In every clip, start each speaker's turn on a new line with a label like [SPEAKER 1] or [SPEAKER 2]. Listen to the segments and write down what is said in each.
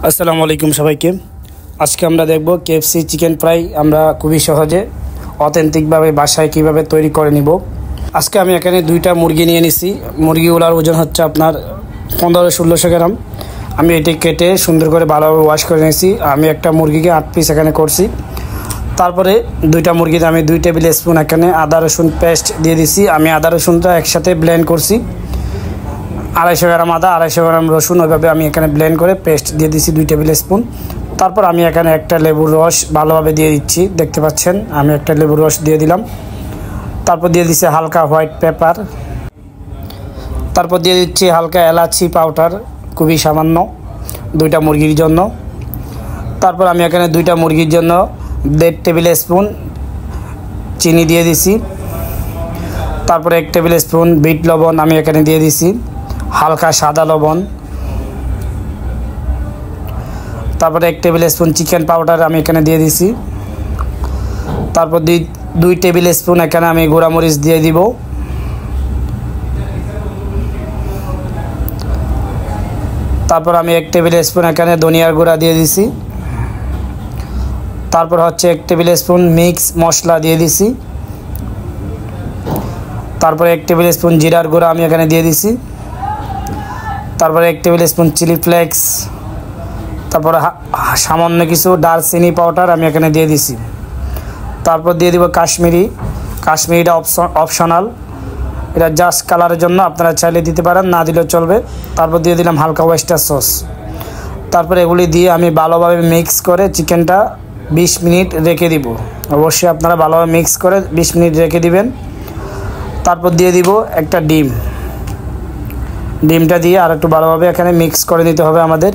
[SPEAKER 1] আসসালামু আলাইকুম সবাইকে। আজকে আমরা দেখব কেএফসি চিকেন ফ্রাই আমরা খুবই সহজে অথেন্টিকভাবে বাসায় কিভাবে তৈরি করে নিব। আজকে আমি এখানে দুইটা মুরগি নিয়ে নিছি। মুরগিগুলোর ওজন হচ্ছে আপনার 1500-1600 গ্রাম। আমি এটি কেটে সুন্দর করে ভালোভাবে ওয়াশ করে নিয়েছি। আমি একটা মুরগিকে 8 পিস এখানে করছি। তারপরে দুইটা মুরগিতে আমি 2 টেবিল স্পুন এখানে আদা রসুন পেস্ট দিয়ে দিছি। আমি আদা রসুনটা একসাথে ব্লেন্ড করছি। 250 গ্রাম আদা, 250 গ্রাম রসুন, ওইভাবে আমি এখানে ব্লেন্ড করে পেস্ট দিয়ে দিচ্ছি 2 টেবিল স্পুন। তারপর আমি এখানে একটা লেবুর রস ভালোভাবে দিয়ে দিচ্ছি। দেখতে পাচ্ছেন আমি একটা লেবুর রস দিয়ে দিলাম। তারপর দিয়ে দিচ্ছি হালকা হোয়াইট পেপার। তারপর দিয়ে দিচ্ছি হালকা এলাচি পাউডার, খুবই সামান্য, 2টা মুরগির জন্য। তারপর আমি এখানে 2টা মুরগির জন্য 1.5 টেবিল স্পুন চিনি দিয়ে দিছি। তারপরে 1 টেবিল স্পুন বিট লবণ আমি এখানে দিয়ে দিছি, হালকা সাদা লবণ। তারপরে 1 টেবিল স্পুন চিকেন পাউডার আমি এখানে দিয়ে দিছি। তারপর 2 টেবিল স্পুন এখানে আমি গুঁড়ামরিচ দিয়ে দিব। তারপর আমি 1 টেবিল স্পুন এখানে ধনিয়ার গুঁড়া দিয়ে দিছি। তারপর হচ্ছে 1 টেবিল স্পুন মিক্স মশলা দিয়ে দিছি। তারপরে 1 টেবিল স্পুন জিরার গুঁড়া আমি এখানে দিয়ে দিছি। তারপরে 1 টেবিল স্পুন চিলি ফ্লেক্স। তারপরে সামান্য কিছু দারচিনি পাউডার আমি এখানে দিয়ে দিছি। তারপর দিয়ে দিব কাশ্মীরিটা অপশনাল, এটা জাস্ট কালারের জন্য, আপনারা চাইলে দিতে পারেন, না দিলেও চলবে। তারপর দিয়ে দিলাম হালকা ওয়েস্টার সস। তারপর এগুলি দিয়ে আমি ভালোভাবে মিক্স করে চিকেনটা 20 মিনিট রেখে দিব। অবশ্যই আপনারা ভালোভাবে মিক্স করে 20 মিনিট রেখে দিবেন। তারপর দিয়ে দিব একটা ডিমটা দিয়ে আর একটু ভালোভাবে এখানে মিক্স করে নিতে হবে আমাদের।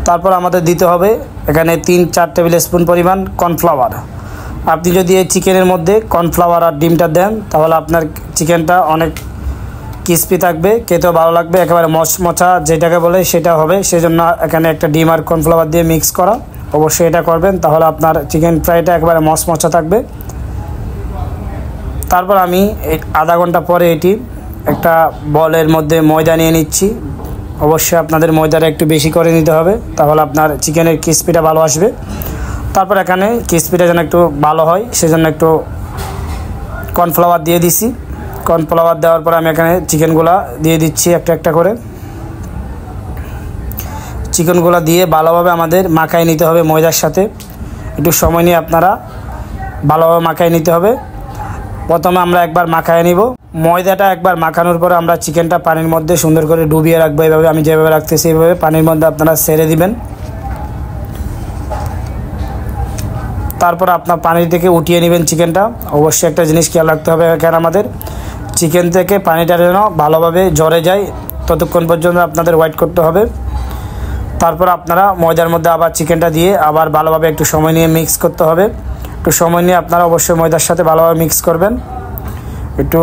[SPEAKER 1] তারপর আমাদের দিতে হবে এখানে 3-4 টেবিল স্পুন পরিমাণ কর্নফ্লাওয়ার। আপনি যদি এই চিকেনের মধ্যে কর্নফ্লাওয়ার আর ডিমটা দেন তাহলে আপনার চিকেনটা অনেক ক্রিস্পি থাকবে, খেতেও ভালো লাগবে, একেবারে মচমচা যেটাকে বলে সেটা হবে। সেজন্য এখানে একটা ডিম আর কর্নফ্লাওয়ার দিয়ে মিক্স করা, অবশ্যই এটা করবেন, তাহলে আপনার চিকেন ফ্রাইটা একেবারে মচমচা থাকবে। তারপর আমি আধা ঘন্টা পরে এটি একটা বলের মধ্যে ময়দা নিয়ে নিচ্ছি। অবশ্যই আপনাদের ময়দাটা একটু বেশি করে নিতে হবে, তাহলে আপনার চিকেনের ক্রিস্পিটা ভালো আসবে। তারপর এখানে ক্রিস্পিটা যেন একটু ভালো হয় সেজন্য একটু কর্নফ্লাওয়ার দিয়ে দিছি। কর্নফ্লাওয়ার দেওয়ার পর আমি এখানে চিকেনগুলা দিয়ে দিচ্ছি একটা করে। চিকেনগুলা দিয়ে ভালোভাবে আমাদের মাখাই নিতে হবে ময়দার সাথে। একটু সময় নিয়ে আপনারা ভালোভাবে মাখাই নিতে হবে। প্রথমে আমরা একবার মাখায় নিব। ময়দাটা একবার মাখানোর পরে আমরা চিকেনটা পানির মধ্যে সুন্দর করে ডুবিয়ে রাখবো। এইভাবে আমি যেভাবে রাখতেছি এইভাবে পানির মধ্যে আপনারা ছেড়ে দিবেন। তারপর আপনার পানি থেকে উঠিয়ে নেবেন চিকেনটা। অবশ্যই একটা জিনিস খেয়াল রাখতে হবে, এখানে আমাদের চিকেন থেকে পানিটা যেন ভালোভাবে ঝরে যায় ততক্ষণ পর্যন্ত আপনাদের ওয়েট করতে হবে। তারপর আপনারা ময়দার মধ্যে আবার চিকেনটা দিয়ে আবার ভালোভাবে একটু সময় নিয়ে মিক্স করতে হবে। একটু সময় নিয়ে আপনারা অবশ্যই ময়দার সাথে ভালোভাবে মিক্স করবেন, একটু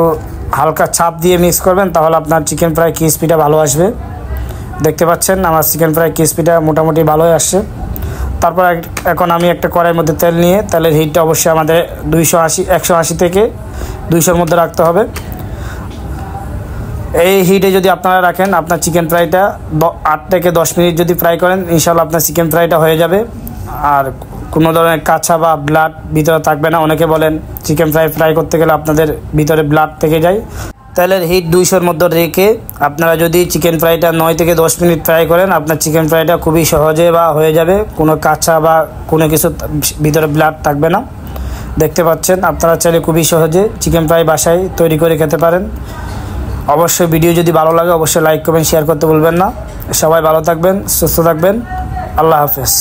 [SPEAKER 1] হালকা চাপ দিয়ে মিক্স করবেন, তাহলে আপনার চিকেন ফ্রাই ক্রিস্পিটা ভালো আসবে। দেখতে পাচ্ছেন আমার চিকেন ফ্রাই ক্রিস্পিটা মোটামুটি ভালোই আসছে। তারপর এখন আমি একটা কড়াইয়ের মধ্যে তেল নিয়ে, তেলের হিটটা অবশ্যই আমাদের 180 থেকে 200-র মধ্যে রাখতে হবে। এই হিটে যদি আপনারা রাখেন আপনার চিকেন ফ্রাইটা 8 থেকে 10 মিনিট যদি ফ্রাই করেন ইনশাআল্লাহ আপনার চিকেন ফ্রাইটা হয়ে যাবে। আর কোনো ধরনের কাঁচা বা ব্লাড ভিতরে থাকবে না। অনেকে বলেন চিকেন ফ্রাই করতে গেলে আপনাদের ভিতরে ব্লাড থেকে যায়। তেলের হিট 200-র মধ্যে রেখে আপনারা যদি চিকেন ফ্রাইটা 9 থেকে 10 মিনিট ফ্রাই করেন আপনার চিকেন ফ্রাইটা খুবই সহজে বা হয়ে যাবে, কোনো কাঁচা বা কোনো কিছু ভিতরে ব্লাড থাকবে না। দেখতে পাচ্ছেন আপনারা চাইলে খুবই সহজে চিকেন ফ্রাই বাসায় তৈরি করে খেতে পারেন। অবশ্যই ভিডিও যদি ভালো লাগে অবশ্যই লাইক কমেন্ট শেয়ার করতে ভুলবেন না। সবাই ভালো থাকবেন, সুস্থ থাকবেন। আল্লাহ হাফেজ।